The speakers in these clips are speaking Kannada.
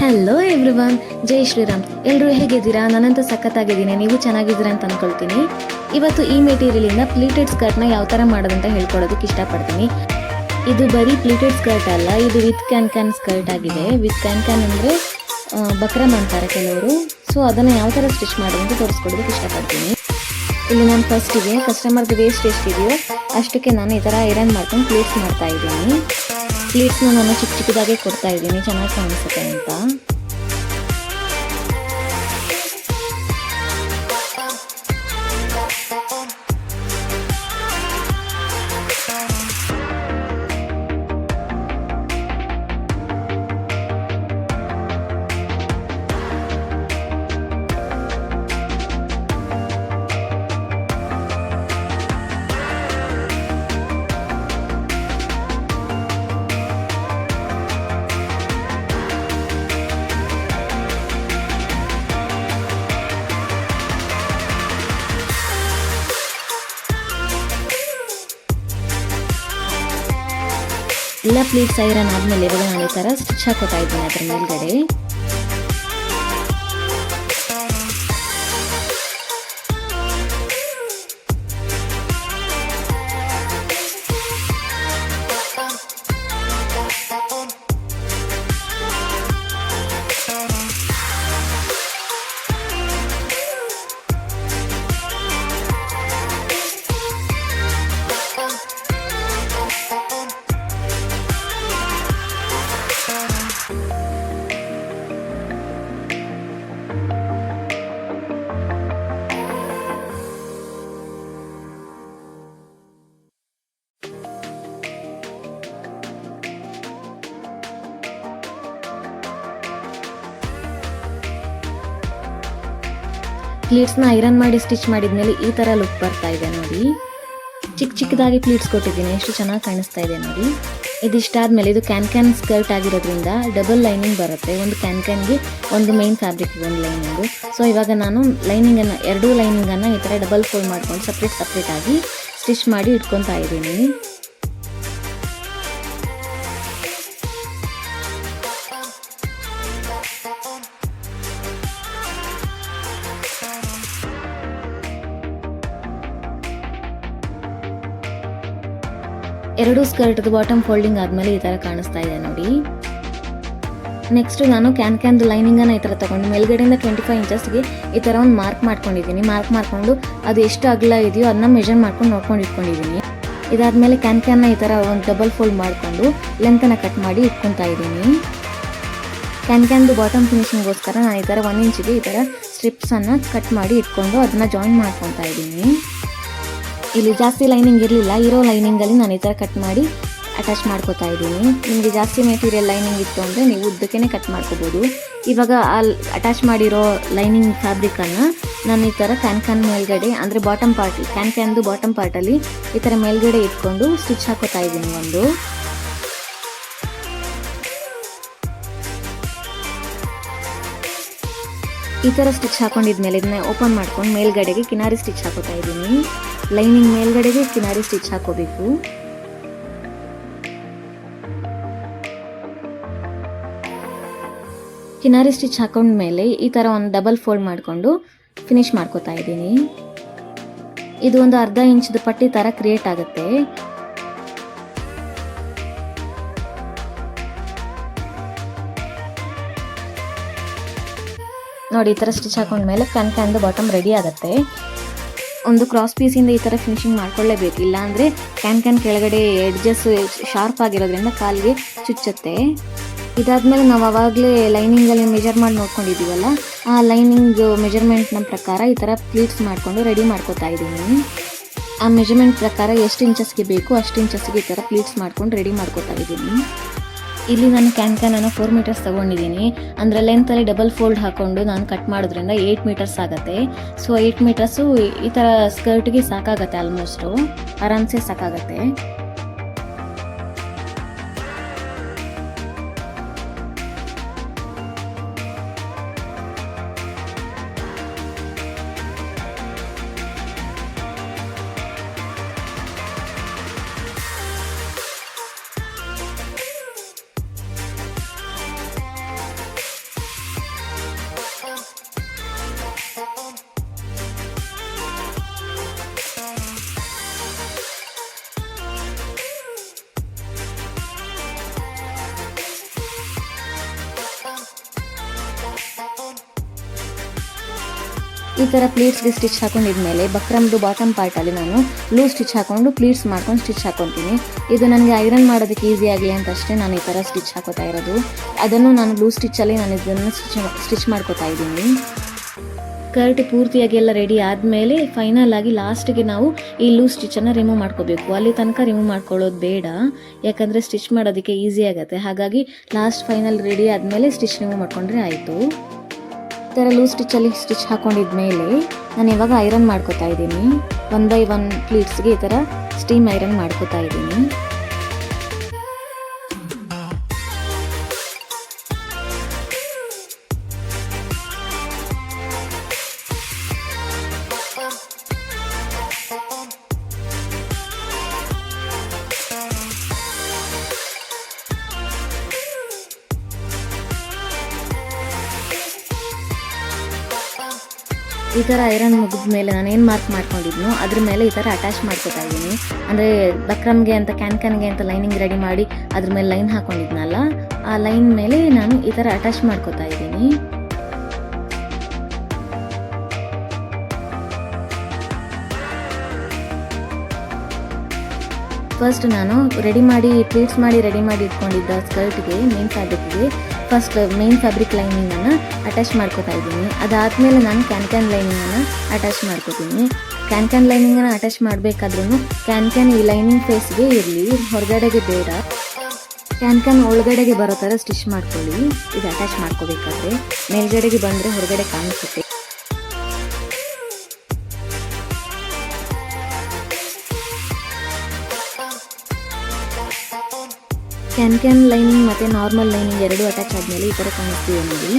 ಹಲೋ ಎವ್ರಿವನ್, ಜೈ ಶ್ರೀರಾಮ್. ಎಲ್ಲರೂ ಹೇಗಿದ್ದೀರಾ? ನಾನಂತೂ ಸಖತ್ತಾಗಿದ್ದೀನಿ. ನೀವು ಚೆನ್ನಾಗಿದ್ದೀರಾ ಅಂತ ಅಂದ್ಕೊಳ್ತೀನಿ. ಇವತ್ತು ಈ ಮೆಟೀರಿಯಲಿಂದ ಪ್ಲೀಟೆಡ್ ಸ್ಕರ್ಟ್ನ ಯಾವ ಥರ ಮಾಡೋದಂತ ಹೇಳ್ಕೊಡೋದಕ್ಕೆ ಇಷ್ಟಪಡ್ತೀನಿ. ಇದು ಬರೀ ಪ್ಲೀಟೆಡ್ ಸ್ಕರ್ಟ್ ಅಲ್ಲ, ಇದು ವಿತ್ ಕ್ಯಾನ್ ಸ್ಕರ್ಟ್ ಆಗಿದೆ. ವಿತ್ ಕ್ಯಾನ್ ಅಂದರೆ ಬಕ್ರಮ್ ಅಂತಾರೆ ಕೆಲವರು. ಸೊ ಅದನ್ನು ಯಾವ ಥರ ಸ್ಟಿಚ್ ಮಾಡೋದಂತ ತೋರಿಸ್ಕೊಡೋದಕ್ಕೆ ಇಷ್ಟಪಡ್ತೀನಿ. ಇಲ್ಲಿ ನಾನು ಫಸ್ಟಿಗೆ ಕಸ್ಟಮರ್ದು ವೇಸ್ಟ್ ಎಷ್ಟಿದೆಯೋ ಅಷ್ಟಕ್ಕೆ ನಾನು ಈ ಥರ ಐರನ್ ಮಾಡ್ಕೊಂಡು ಪ್ಲೇಟ್ಸ್ ಮಾಡ್ತಾ ಇದ್ದೀನಿ. ಪ್ಲೇಟ್ಸ್ನ ನಾನು ಚಿಕ್ಕದಾಗೆ ಕೊಡ್ತಾ ಇದ್ದೀನಿ, ಚೆನ್ನಾಗಿ ಕಾಣಿಸುತ್ತೆ ಅಂತ. ಎಲ್ಲ ಪ್ಲೀಟ್ಸ್ ಐರನ್ ಆದಮೇಲೆ ಇವಾಗ ನಾನು ಈ ಥರ ಸ್ಟಿಚ್ ಹಾಕೋತಾ ಇದ್ದೀನಿ ಅದ್ರ ಮೇಲ್ಗಡೆ. ಪ್ಲೀಟ್ಸ್ನ ಐರನ್ ಮಾಡಿ ಸ್ಟಿಚ್ ಮಾಡಿದ್ಮೇಲೆ ಈ ಥರ ಲುಕ್ ಬರ್ತಾ ಇದೆ ನೋಡಿ. ಚಿಕ್ಕದಾಗಿ ಪ್ಲೀಟ್ಸ್ ಕೊಟ್ಟಿದ್ದೀನಿ, ಎಷ್ಟು ಚೆನ್ನಾಗಿ ಕಾಣಿಸ್ತಾ ಇದೆ ನೋಡಿ. ಇದಿಷ್ಟಾದ್ಮೇಲೆ ಇದು ಕ್ಯಾನ್ ಸ್ಕರ್ಟ್ ಆಗಿರೋದ್ರಿಂದ ಡಬಲ್ ಲೈನಿಂಗ್ ಬರುತ್ತೆ. ಒಂದು ಕ್ಯಾನ್ಗೆ ಒಂದು ಮೇನ್ ಫ್ಯಾಬ್ರಿಕ್ ಒಂದು ಲೈನಿಂಗು. ಸೊ ಇವಾಗ ನಾನು ಎರಡೂ ಲೈನಿಂಗನ್ನು ಈ ಥರ ಡಬಲ್ ಫೋಲ್ಡ್ ಮಾಡ್ಕೊಂಡು ಸಪ್ರೇಟ್ ಆಗಿ ಸ್ಟಿಚ್ ಮಾಡಿ ಇಟ್ಕೊತಾ ಇದ್ದೀನಿ. ಎರಡು ಸ್ಕರ್ಟ್ದು ಬಾಟಮ್ ಫೋಲ್ಡಿಂಗ್ ಆದಮೇಲೆ ಈ ಥರ ಕಾಣಿಸ್ತಾ ಇದೆ ನೋಡಿ. ನೆಕ್ಸ್ಟ್ ನಾನು ಕ್ಯಾನ್ದು ಲೈನಿಂಗನ್ನು ಈ ಥರ ತೊಗೊಂಡು ಮೇಲ್ಗಡೆಯಿಂದ 25 ಇಂಚಸ್ಗೆ ಈ ಥರ ಒಂದು ಮಾರ್ಕ್ ಮಾಡ್ಕೊಂಡಿದ್ದೀನಿ. ಮಾರ್ಕ್ ಮಾಡಿಕೊಂಡು ಅದು ಎಷ್ಟು ಅಗಲ ಇದೆಯೋ ಅದನ್ನ ಮೆಜರ್ ಮಾಡ್ಕೊಂಡು ನೋಡ್ಕೊಂಡು ಇಟ್ಕೊಂಡಿದ್ದೀನಿ. ಇದಾದಮೇಲೆ ಕ್ಯಾನ್ನ ಈ ಥರ ಒಂದು ಡಬಲ್ ಫೋಲ್ಡ್ ಮಾಡಿಕೊಂಡು ಲೆಂತನ್ನು ಕಟ್ ಮಾಡಿ ಇಟ್ಕೊತಾ ಇದ್ದೀನಿ. ಕ್ಯಾನ್ದು ಬಾಟಮ್ ಫಿನಿಶಿಂಗ್ಗೋಸ್ಕರ ನಾನು ಈ ಥರ 1 ಇಂಚಿಗೆ ಈ ಥರ ಸ್ಟ್ರಿಪ್ಸನ್ನು ಕಟ್ ಮಾಡಿ ಇಟ್ಕೊಂಡು ಅದನ್ನು ಜಾಯಿನ್ ಮಾಡ್ಕೊತಾ ಇದ್ದೀನಿ. ಇಲ್ಲಿ ಜಾಸ್ತಿ ಲೈನಿಂಗ್ ಇರಲಿಲ್ಲ, ಇರೋ ಲೈನಿಂಗಲ್ಲಿ ನಾನು ಈ ಥರ ಕಟ್ ಮಾಡಿ ಅಟ್ಯಾಚ್ ಮಾಡ್ಕೋತಾ ಇದ್ದೀನಿ. ನಿಮಗೆ ಜಾಸ್ತಿ ಮೆಟೀರಿಯಲ್ ಲೈನಿಂಗ್ ಇತ್ತು ಅಂದರೆ ನೀವು ಉದ್ದಕ್ಕೇ ಕಟ್ ಮಾಡ್ಕೋಬೋದು. ಇವಾಗ ಆ ಅಟ್ಯಾಚ್ ಮಾಡಿರೋ ಲೈನಿಂಗ್ ಫ್ಯಾಬ್ರಿಕನ್ನು ನಾನು ಈ ಥರ ಕ್ಯಾನ್ ಮೇಲ್ಗಡೆ ಅಂದರೆ ಬಾಟಮ್ ಪಾರ್ಟ್, ಕ್ಯಾನ್ದು ಬಾಟಮ್ ಪಾರ್ಟಲ್ಲಿ ಈ ಥರ ಮೇಲ್ಗಡೆ ಇಟ್ಕೊಂಡು ಸ್ಟಿಚ್ ಹಾಕೋತಾ ಇದ್ದೀನಿ. ಒಂದು ಈ ಥರ ಸ್ಟಿಚ್ ಹಾಕೊಂಡಿದ್ಮೇಲೆ ಇದನ್ನ ಓಪನ್ ಮಾಡ್ಕೊಂಡು ಮೇಲ್ಗಡೆಗೆ ಕಿನಾರಿ ಸ್ಟಿಚ್ ಹಾಕೋತಾ ಇದ್ದೀನಿ. ಲೈನಿಂಗ್ ಮೇಲ್ಗಡೆಗೆ ಕಿನಾರಿ ಸ್ಟಿಚ್ ಹಾಕೋಬೇಕು. ಕಿನಾರಿ ಸ್ಟಿಚ್ ಹಾಕೊಂಡ್ಮೇಲೆ ಈ ಥರ ಒಂದು ಡಬಲ್ ಫೋಲ್ಡ್ ಮಾಡಿಕೊಂಡು ಫಿನಿಶ್ ಮಾಡ್ಕೋತಾ ಇದ್ದೀನಿ. ಇದು ಒಂದು ಅರ್ಧ ಇಂಚದ ಪಟ್ಟಿ ಥರ ಕ್ರಿಯೇಟ್ ಆಗುತ್ತೆ. ನೋಡಿ, ಈ ಥರ ಸ್ಟಿಚ್ ಹಾಕೊಂಡ್ಮೇಲೆ ಕ್ಯಾನ್ದು ಬಾಟಮ್ ರೆಡಿ ಆಗುತ್ತೆ. ಒಂದು ಕ್ರಾಸ್ ಪೀಸಿಂದ ಈ ಥರ ಫಿನಿಶಿಂಗ್ ಮಾಡ್ಕೊಳ್ಳೇಬೇಕು, ಇಲ್ಲ ಅಂದರೆ ಕ್ಯಾನ್ ಕೆಳಗಡೆ ಎಡ್ಜಸ್ ಶಾರ್ಪ್ ಆಗಿರೋದ್ರಿಂದ ಕಾಲಿಗೆ ಚುಚ್ಚುತ್ತೆ. ಇದಾದಮೇಲೆ ನಾವು ಆವಾಗಲೇ ಲೈನಿಂಗಲ್ಲಿ ಮೆಜರ್ ಮಾಡಿ ನೋಡ್ಕೊಂಡಿದ್ದೀವಲ್ಲ, ಆ ಲೈನಿಂಗ್ ಮೆಜರ್ಮೆಂಟ್ನ ಪ್ರಕಾರ ಈ ಥರ ಪ್ಲೀಟ್ಸ್ ಮಾಡಿಕೊಂಡು ರೆಡಿ ಮಾಡ್ಕೋತಾ ಇದ್ದೀನಿ. ಆ ಮೆಜರ್ಮೆಂಟ್ ಪ್ರಕಾರ ಎಷ್ಟು ಇಂಚಸ್ಗೆ ಬೇಕು ಅಷ್ಟು ಇಂಚಸ್ಗೆ ಈ ಥರ ಪ್ಲೀಟ್ಸ್ ಮಾಡ್ಕೊಂಡು ರೆಡಿ ಮಾಡ್ಕೋತಾ ಇದ್ದೀನಿ. ಇಲ್ಲಿ ನಾನು ಕ್ಯಾನನ್ನು 4 ಮೀಟರ್ಸ್ ತೊಗೊಂಡಿದ್ದೀನಿ. ಅಂದರೆ ಲೆಂತಲ್ಲಿ ಡಬಲ್ ಫೋಲ್ಡ್ ಹಾಕ್ಕೊಂಡು ನಾನು ಕಟ್ ಮಾಡೋದ್ರಿಂದ 8 ಮೀಟರ್ಸ್ ಆಗುತ್ತೆ. ಸೊ 8 ಮೀಟರ್ಸು ಈ ಥರ ಸ್ಕರ್ಟ್ಗೆ ಸಾಕಾಗತ್ತೆ, ಆಲ್ಮೋಸ್ಟು ಆರಾಮ್ಸೆ ಸಾಕಾಗತ್ತೆ. ಈ ಥರ ಪ್ಲೀಟ್ಸ್ಗೆ ಸ್ಟಿಚ್ ಹಾಕೊಂಡಿದ್ಮೇಲೆ ಬಕ್ರಮ್ದು ಬಾಟಮ್ ಪಾರ್ಟಲ್ಲಿ ನಾನು ಲೂಸ್ ಸ್ಟಿಚ್ ಹಾಕೊಂಡು ಪ್ಲೀಟ್ಸ್ ಮಾಡ್ಕೊಂಡು ಸ್ಟಿಚ್ ಹಾಕೊತೀನಿ. ಇದು ನನಗೆ ಐರನ್ ಮಾಡೋದಕ್ಕೆ ಈಸಿ ಆಗಲಿ ಅಂತ ಅಷ್ಟೇ ನಾನು ಈ ಥರ ಸ್ಟಿಚ್ ಹಾಕೋತಾ ಇರೋದು. ಅದನ್ನು ನಾನು ಲೂಸ್ ಸ್ಟಿಚ್ಚಲ್ಲಿ ನಾನು ಇದನ್ನು ಸ್ಟಿಚ್ ಮಾಡ್ಕೋತಾ ಇದ್ದೀನಿ. ಸ್ಕರ್ಟ್ ಪೂರ್ತಿಯಾಗಿ ಎಲ್ಲ ರೆಡಿ ಆದಮೇಲೆ ಫೈನಲ್ ಆಗಿ ಲಾಸ್ಟಿಗೆ ನಾವು ಈ ಲೂಸ್ ಸ್ಟಿಚ್ಚನ್ನು ರಿಮೂವ್ ಮಾಡ್ಕೋಬೇಕು. ಅಲ್ಲಿ ತನಕ ರಿಮೂವ್ ಮಾಡ್ಕೊಳ್ಳೋದು ಬೇಡ, ಯಾಕಂದರೆ ಸ್ಟಿಚ್ ಮಾಡೋದಕ್ಕೆ ಈಸಿ ಆಗುತ್ತೆ. ಹಾಗಾಗಿ ಲಾಸ್ಟ್ ಫೈನಲ್ ರೆಡಿ ಆದಮೇಲೆ ಸ್ಟಿಚ್ ರಿಮೂವ್ ಮಾಡ್ಕೊಂಡ್ರೆ ಆಯಿತು. ಈ ಥರ ಲೂಸ್ ಸ್ಟಿಚ್ಚಲ್ಲಿ ಸ್ಟಿಚ್ ಹಾಕೊಂಡಿದ್ಮೇಲೆ ನಾನು ಇವಾಗ ಐರನ್ ಮಾಡ್ಕೋತಾ ಇದ್ದೀನಿ. 1 by 1 ಪ್ಲೀಟ್ಸ್ಗೆ ಈ ಥರ ಸ್ಟೀಮ್ ಐರನ್ ಮಾಡ್ಕೋತಾ ಇದ್ದೀನಿ. ಈ ಥರ ಐರನ್ ಮುಗಿದ ಮೇಲೆ ನಾನು ಏನು ಮಾರ್ಕ್ ಮಾಡ್ಕೊಂಡಿದ್ನೋ ಅದ್ರ ಮೇಲೆ ಈ ಥರ ಅಟ್ಯಾಚ್ ಮಾಡ್ಕೋತಾ ಇದ್ದೀನಿ. ಅಂದರೆ ಬಕ್ರಮ್ಗೆ ಅಂತ ಕ್ಯಾನ್ಗೆ ಅಂತ ಲೈನಿಂಗ್ ರೆಡಿ ಮಾಡಿ ಅದ್ರ ಮೇಲೆ ಲೈನ್ ಹಾಕೊಂಡಿದ್ನಲ್ಲ, ಆ ಲೈನ್ ಮೇಲೆ ನಾನು ಈ ಥರ ಅಟ್ಯಾಚ್ ಮಾಡ್ಕೋತಾ ಇದ್ದೀನಿ. ಫಸ್ಟ್ ನಾನು ಪ್ಲೀಟ್ಸ್ ಮಾಡಿ ರೆಡಿ ಮಾಡಿ ಇಟ್ಕೊಂಡಿದ್ದ ಸ್ಕರ್ಟ್ಗೆ ಮೇನ್ ಫ್ಯಾಬ್ರಿಕ್ಗೆ ಫಸ್ಟ್ ಮೇನ್ ಫ್ಯಾಬ್ರಿಕ್ ಲೈನಿಂಗನ್ನು ಅಟ್ಯಾಚ್ ಮಾಡ್ಕೋತಾ ಇದ್ದೀನಿ. ಅದಾದಮೇಲೆ ನಾನು ಕ್ಯಾನ್ ಲೈನಿಂಗನ್ನು ಅಟ್ಯಾಚ್ ಮಾಡ್ಕೋತೀನಿ. ಕ್ಯಾನ್ ಲೈನಿಂಗನ್ನು ಅಟ್ಯಾಚ್ ಮಾಡಬೇಕಾದ್ರೂ ಕ್ಯಾನ್ ಈ ಲೈನಿಂಗ್ ಫೇಸ್ಗೆ ಇರಲಿ, ಹೊರಗಡೆಗೆ ಬೇಡ. ಕ್ಯಾನ್ ಒಳಗಡೆಗೆ ಬರೋ ಥರ ಸ್ಟಿಚ್ ಮಾಡ್ಕೊಳ್ಳಿ. ಇದು ಅಟ್ಯಾಚ್ ಮಾಡ್ಕೋಬೇಕಾದ್ರೆ ಮೇಲ್ಗಡೆಗೆ ಬಂದರೆ ಹೊರಗಡೆ ಕಾಣಿಸುತ್ತೆ. ಕ್ಯಾನ್ ಲೈನಿಂಗ್ ಮತ್ತು ನಾರ್ಮಲ್ ಲೈನಿಂಗ್ ಎರಡೂ ಅಟ್ಯಾಚ್ ಆದಮೇಲೆ ಈ ಥರ ಕಾಣಿಸ್ತೀವಿ ನೋಡಿ.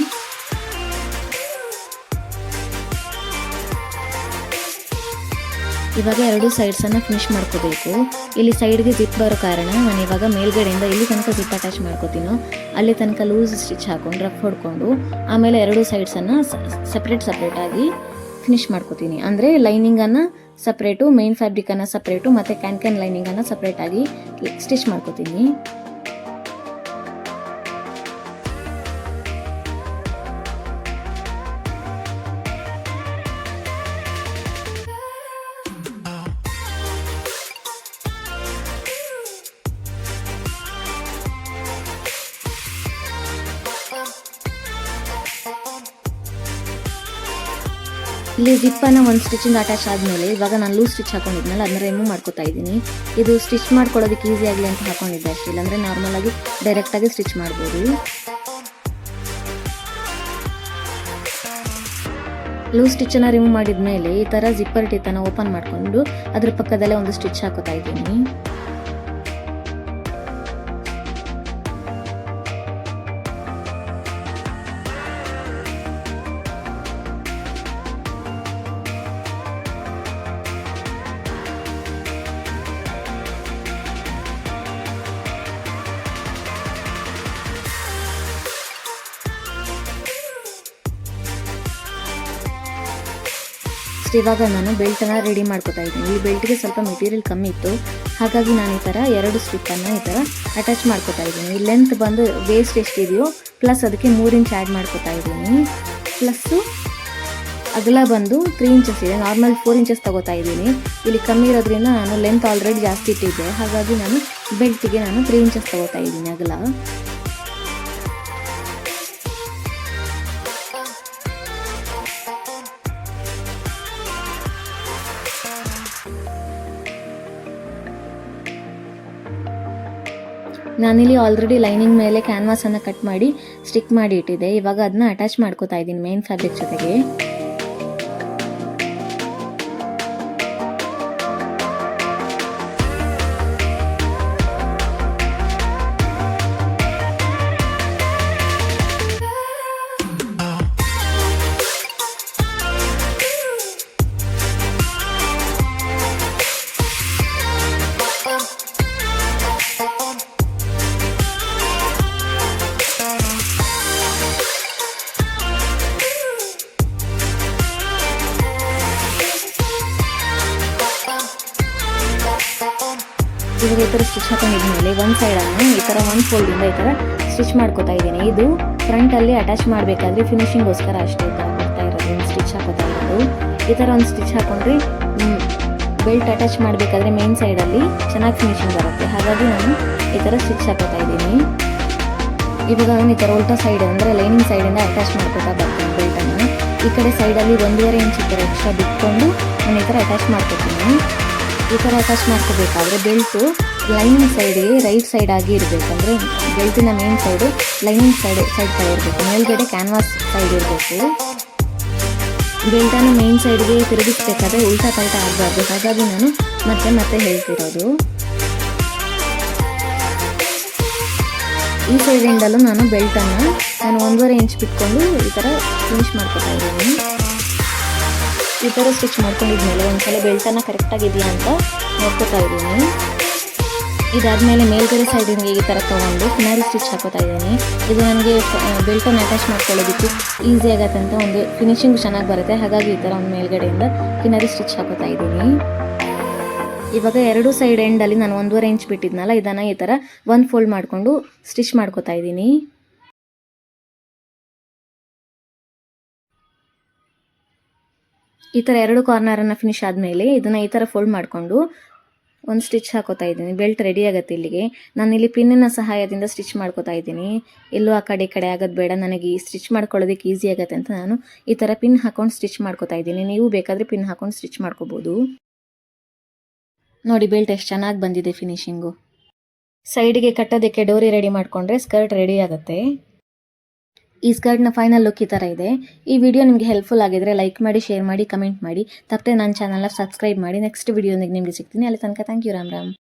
ಇವಾಗ ಎರಡೂ ಸೈಡ್ಸನ್ನು ಫಿನಿಶ್ ಮಾಡ್ಕೋಬೇಕು. ಇಲ್ಲಿ ಸೈಡ್ಗೆ ಜಿಪ್ ಬರೋ ಕಾರಣ ನಾನು ಇವಾಗ ಮೇಲ್ಗಡೆಯಿಂದ ಇಲ್ಲಿ ತನಕ ಜಿಪ್ ಅಟ್ಯಾಚ್ ಮಾಡ್ಕೋತೀನೋ ಅಲ್ಲಿ ತನಕ ಲೂಸ್ ಸ್ಟಿಚ್ ಹಾಕೊಂಡು ರಫ್ ಹೊಡ್ಕೊಂಡು ಆಮೇಲೆ ಎರಡೂ ಸೈಡ್ಸನ್ನು ಸಪ್ರೇಟಾಗಿ ಫಿನಿಶ್ ಮಾಡ್ಕೋತೀನಿ. ಅಂದರೆ ಲೈನಿಂಗನ್ನು ಸಪ್ರೇಟು, ಮೇನ್ ಫ್ಯಾಬ್ರಿಕನ್ನು ಸಪ್ರೇಟು ಮತ್ತು ಕ್ಯಾನ್ ಲೈನಿಂಗನ್ನು ಸಪ್ರೇಟಾಗಿ ಸ್ಟಿಚ್ ಮಾಡ್ಕೋತೀನಿ. ಇಲ್ಲಿ ಜಿಪ್ಪನ್ನು ಒಂದು ಸ್ಟಿಚಿಂಗ್ ಅಟ್ಯಾಚ್ ಆದಮೇಲೆ ಇವಾಗ ನಾನು ಲೂಸ್ ಸ್ಟಿಚ್ ಹಾಕೊಂಡಿದ್ನಲ್ಲ ಅದನ್ನ ರಿಮೂವ್ ಮಾಡ್ಕೋತಾ ಇದ್ದೀನಿ. ಇದು ಸ್ಟಿಚ್ ಮಾಡ್ಕೊಳ್ಳೋದಕ್ಕೆ ಈಸಿ ಆಗಲಿ ಅಂತ ಹಾಕೊಂಡಿದ್ದೆ ಅಷ್ಟೇ, ಇಲ್ಲಾಂದರೆ ನಾರ್ಮಲಾಗಿ ಡೈರೆಕ್ಟಾಗಿ ಸ್ಟಿಚ್ ಮಾಡ್ಬೋದು. ಲೂಸ್ ಸ್ಟಿಚ್ಚನ್ನು ರಿಮೂವ್ ಮಾಡಿದ ಮೇಲೆ ಈ ಥರ ಜಿಪ್ಪರ್ ಟೀತನ್ನು ಓಪನ್ ಮಾಡಿಕೊಂಡು ಅದ್ರ ಪಕ್ಕದಲ್ಲೇ ಒಂದು ಸ್ಟಿಚ್ ಹಾಕೋತಾ ಇದ್ದೀನಿ. ಇವಾಗ ನಾನು ಬೆಲ್ಟನ್ನು ರೆಡಿ ಮಾಡ್ಕೋತಾ ಇದ್ದೀನಿ. ಈ ಬೆಲ್ಟ್ಗೆ ಸ್ವಲ್ಪ ಮೆಟೀರಿಯಲ್ ಕಮ್ಮಿ ಇತ್ತು, ಹಾಗಾಗಿ ನಾನು ಈ ಥರ 2 ಸ್ಟ್ರಿಪ್ಪನ್ನು ಈ ಥರ ಅಟ್ಯಾಚ್ ಮಾಡ್ಕೋತಾ ಇದ್ದೀನಿ. ಈ ಲೆಂತ್ ಬಂದು ವೇಸ್ಟ್ ಎಷ್ಟಿದೆಯೋ ಪ್ಲಸ್ ಅದಕ್ಕೆ 3 ಇಂಚ್ ಆ್ಯಡ್ ಮಾಡ್ಕೋತಾ ಇದ್ದೀನಿ. ಪ್ಲಸ್ಸು ಅಗಲ ಬಂದು 3 ಇಂಚಸ್ ಇದೆ, ನಾರ್ಮಲ್ 4 ಇಂಚಸ್ ತಗೋತಾ ಇದ್ದೀನಿ. ಇಲ್ಲಿ ಕಮ್ಮಿ ಇರೋದ್ರಿಂದ ನಾನು ಲೆಂತ್ ಆಲ್ರೆಡಿ ಜಾಸ್ತಿ ಇಟ್ಟಿದ್ದೆ, ಹಾಗಾಗಿ ನಾನು ಬೆಲ್ಟಿಗೆ 3 ಇಂಚಸ್ ತಗೋತಾ ಇದ್ದೀನಿ ಅಗಲ. ನಾನಿಲ್ಲಿ ಆಲ್ರೆಡಿ ಲೈನಿಂಗ್ ಮೇಲೆ ಕ್ಯಾನ್ವಾಸನ್ನು ಕಟ್ ಮಾಡಿ ಸ್ಟಿಕ್ ಮಾಡಿ ಇಟ್ಟಿದ್ದೆ. ಇವಾಗ ಅದನ್ನ ಅಟ್ಯಾಚ್ ಮಾಡ್ಕೋತಾ ಇದ್ದೀನಿ ಮೇನ್ ಫ್ಯಾಬ್ರಿಕ್ ಜೊತೆಗೆ. ಇವಾಗ ಈ ಥರ ಸ್ಟಿಚ್ ಹಾಕೊಂಡಿದ್ಮೇಲೆ ಒಂದು ಸೈಡನ್ನು ಈ ಥರ ಒಂದು ಫೋಲ್ಡಿಂದ ಈ ಥರ ಸ್ಟಿಚ್ ಮಾಡ್ಕೋತಾ ಇದ್ದೀನಿ. ಇದು ಫ್ರಂಟಲ್ಲಿ ಅಟ್ಯಾಚ್ ಮಾಡಬೇಕಾದ್ರೆ ಫಿನಿಶಿಂಗೋಸ್ಕರ ಅಷ್ಟೇ ಈ ಥರ ಬರ್ತಾ ಇರೋದು ಸ್ಟಿಚ್. ಸ್ಟಿಚ್ ಹಾಕೋತಾ ಇರೋದು. ಈ ಥರ ಒಂದು ಸ್ಟಿಚ್ ಹಾಕೊಂಡ್ರೆ ಬೆಲ್ಟ್ ಅಟ್ಯಾಚ್ ಮಾಡಬೇಕಾದ್ರೆ ಮೇನ್ ಸೈಡಲ್ಲಿ ಚೆನ್ನಾಗಿ ಫಿನಿಶಿಂಗ್ ಬರುತ್ತೆ. ಹಾಗಾಗಿ ನಾನು ಈ ಥರ ಸ್ಟಿಚ್ ಹಾಕೋತಾ ಇದ್ದೀನಿ. ಇವಾಗ ನಾನು ಈ ಥರ ಉಲ್ಟಾ ಸೈಡ್ ಅಂದರೆ ಲೈನಿಂಗ್ ಸೈಡಿಂದ ಅಟ್ಯಾಚ್ ಮಾಡ್ಕೊತಾ ಬರ್ತೀನಿ ಬೆಲ್ಟನ್ನು. ಈ ಕಡೆ ಸೈಡಲ್ಲಿ 1.5 ಇಂಚ್ ಈ ಥರ ಎಕ್ಸ್ಟ್ರಾ ಬಿಟ್ಕೊಂಡು ನಾನು ಈ ಥರ ಅಟ್ಯಾಚ್ ಮಾಡ್ಕೊತೀನಿ. ಈ ಥರ ಅಟ್ಯಾಚ್ ಮಾಡ್ಕೋಬೇಕಾದ್ರೆ ಬೆಲ್ಟು ಲೈನಿಂಗ್ ಸೈಡ್ಗೆ ರೈಟ್ ಸೈಡ್ ಆಗಿ ಇರಬೇಕು. ಅಂದರೆ ಬೆಲ್ಟಿನ ಮೇನ್ ಸೈಡು ಲೈನಿಂಗ್ ಸೈಡ್ ಕಡೆ ಇರಬೇಕು, ಮೇಲ್ಗಡೆ ಕ್ಯಾನ್ವಾಸ್ ಸೈಡ್ ಇರಬೇಕು. ಬೆಲ್ಟನ್ನು ಮೇನ್ ಸೈಡ್ಗೆ ತಿರುಗಿಸ್ಬೇಕಾದ್ರೆ ಉಲ್ಟಾ ಪಲ್ಟಾ ಆಗಬಾರ್ದು. ಹಾಗಾಗಿ ನಾನು ಮತ್ತೆ ಹೇಳ್ತಿರೋದು. ಈ ಸೈಡಿಂದಲೂ ನಾನು ಬೆಲ್ಟನ್ನು 1.5 ಇಂಚ್ ಬಿಟ್ಕೊಂಡು ಈ ಥರ ಫಿನಿಶ್ ಮಾಡ್ಕೊತಾ ಇದ್ದೀನಿ. ಈ ಥರ ಸ್ಟಿಚ್ ಮಾಡ್ಕೊಂಡಿದ್ಮೇಲೆ ಒಂದ್ಸಲ ಬೆಲ್ಟನ್ನು ಕರೆಕ್ಟಾಗಿದೆಯಾ ಅಂತ ನೋಡ್ಕೊತಾ ಇದ್ದೀನಿ. ಇದಾದಮೇಲೆ ಮೇಲ್ಗಡೆ ಸೈಡಿಂದ ಈ ಥರ ತೊಗೊಂಡು ಕಿನಾರಿ ಸ್ಟಿಚ್ ಹಾಕೋತಾ ಇದ್ದೀನಿ. ಇದು ನನಗೆ ಬೆಲ್ಟನ್ನು ಅಟ್ಯಾಚ್ ಮಾಡ್ಕೊಳ್ಳೋದಕ್ಕೆ ಈಸಿ ಆಗುತ್ತೆ ಅಂತ, ಒಂದು ಫಿನಿಶಿಂಗ್ ಚೆನ್ನಾಗಿ ಬರುತ್ತೆ. ಹಾಗಾಗಿ ಈ ಥರ ಒಂದು ಮೇಲ್ಗಡೆಯಿಂದ ಕಿನಾರಿ ಸ್ಟಿಚ್ ಹಾಕೋತಾ ಇದ್ದೀನಿ. ಇವಾಗ 2 ಸೈಡ್ ಎಂಡಲ್ಲಿ ನಾನು 1.5 ಇಂಚ್ ಬಿಟ್ಟಿದ್ನಲ್ಲ, ಇದನ್ನು ಈ ಥರ ಒಂದು ಫೋಲ್ಡ್ ಮಾಡಿಕೊಂಡು ಸ್ಟಿಚ್ ಮಾಡ್ಕೋತಾ ಇದ್ದೀನಿ. ಈ ಥರ 2 ಕಾರ್ನರನ್ನು ಫಿನಿಶ್ ಆದಮೇಲೆ ಇದನ್ನು ಈ ಥರ ಫೋಲ್ಡ್ ಮಾಡಿಕೊಂಡು ಒಂದು ಸ್ಟಿಚ್ ಹಾಕೋತಾ ಇದ್ದೀನಿ. ಬೆಲ್ಟ್ ರೆಡಿ ಆಗುತ್ತೆ. ಇಲ್ಲಿಗೆ ನಾನು ಇಲ್ಲಿ ಪಿನ್ನಿನ ಸಹಾಯದಿಂದ ಸ್ಟಿಚ್ ಮಾಡ್ಕೋತಾ ಇದ್ದೀನಿ. ಎಲ್ಲೂ ಆ ಕಡೆ ಈ ಕಡೆ ಆಗೋದು ಬೇಡ, ನನಗೆ ಈ ಸ್ಟಿಚ್ ಮಾಡ್ಕೊಳ್ಳೋದಕ್ಕೆ ಈಸಿ ಆಗುತ್ತೆ ಅಂತ ನಾನು ಈ ಥರ ಪಿನ್ ಹಾಕೊಂಡು ಸ್ಟಿಚ್ ಮಾಡ್ಕೋತಾ ಇದ್ದೀನಿ. ನೀವು ಬೇಕಾದರೆ ಪಿನ್ ಹಾಕೊಂಡು ಸ್ಟಿಚ್ ಮಾಡ್ಕೋಬೋದು. ನೋಡಿ ಬೆಲ್ಟ್ ಎಷ್ಟು ಚೆನ್ನಾಗಿ ಬಂದಿದೆ ಫಿನಿಶಿಂಗು. ಸೈಡಿಗೆ ಕಟ್ಟೋದಕ್ಕೆ ಡೋರಿ ರೆಡಿ ಮಾಡಿಕೊಂಡ್ರೆ ಸ್ಕರ್ಟ್ ರೆಡಿ ಆಗುತ್ತೆ. ಈ ಸ್ಕರ್ಟ್ನ ಫೈನಲ್ ಲುಕ್ ಈ ಥರ ಇದೆ. ಈ ವಿಡಿಯೋ ನಿಮಗೆ ಹೆಲ್ಪ್ಫುಲ್ ಆಗಿದ್ರೆ ಲೈಕ್ ಮಾಡಿ, ಶೇರ್ ಮಾಡಿ, ಕಮೆಂಟ್ ಮಾಡಿ. ತಪ್ಪದೆ ನನ್ನ ಚಾನಲ್ನ ಸಬ್ಸ್ಕ್ರೈಬ್ ಮಾಡಿ. ನೆಕ್ಸ್ಟ್ ವಿಡಿಯೋನಿಗೆ ನಿಮಗೆ ಸಿಗ್ತೀನಿ. ಅಲ್ಲಿ ತನಕ ಥ್ಯಾಂಕ್ ಯು. ರಾಮ್ ರಾಮ್.